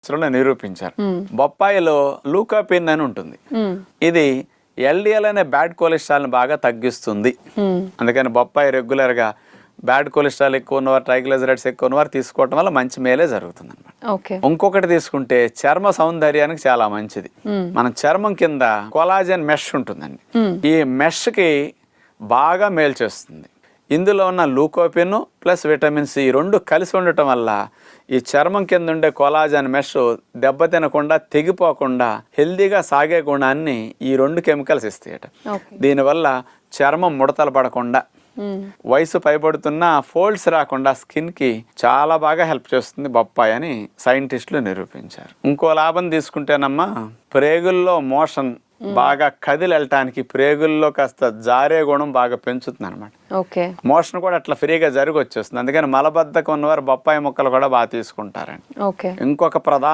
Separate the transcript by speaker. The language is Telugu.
Speaker 1: రీసెర్చ్లో నిరూపించారు. బొప్పాయిలో లూకోపిన్ అని ఉంటుంది. ఇది ఎల్డిఎల్ అనే బ్యాడ్ కొలెస్ట్రాల్ని బాగా తగ్గిస్తుంది. అందుకని బొప్పాయి రెగ్యులర్గా బ్యాడ్ కొలెస్ట్రాల్ ఎక్కువ ఉన్నవారు, ట్రైగ్లిజరైడ్స్ ఎక్కువ ఉన్నవారు తీసుకోవటం వల్ల మంచి మేలే జరుగుతుంది అనమాట. ఇంకొకటి తీసుకుంటే చర్మ సౌందర్యానికి చాలా మంచిది. మన చర్మం కింద కొలాజన్ మెష్ ఉంటుందండి. ఈ మెష్కి బాగా మేలు చేస్తుంది. ఇందులో ఉన్న లూకోపిన్ ప్లస్ విటమిన్ సి రెండు కలిసి ఉండటం వల్ల ఈ చర్మం కింద ఉండే కొలాజన్ మెష్ దెబ్బతినకుండా, తెగిపోకుండా, హెల్దీగా సాగే గుణాన్ని ఈ రెండు కెమికల్స్ ఇస్తాయట. దీనివల్ల చర్మం ముడతలు పడకుండా, వయసు పైబడుతున్న ఫోల్డ్స్ రాకుండా స్కిన్కి చాలా బాగా హెల్ప్ చేస్తుంది బొప్పాయి అని సైంటిస్టులు నిరూపించారు. ఇంకో లాభం తీసుకుంటేనమ్మా, ప్రేగుల్లో మోషన్ బాగా కదిలి వెళ్ళటానికి ప్రేగుల్లో కాస్త జారే గుణం బాగా పెంచుతుంది అనమాట. మోషన్ కూడా అట్లా ఫ్రీగా జరిగి వచ్చేస్తుంది. అందుకని మలబద్ధకం ఉన్నవారు బొప్పాయి ముక్కలు కూడా బాగా తీసుకుంటారండి. ఇంకొక ప్రధాన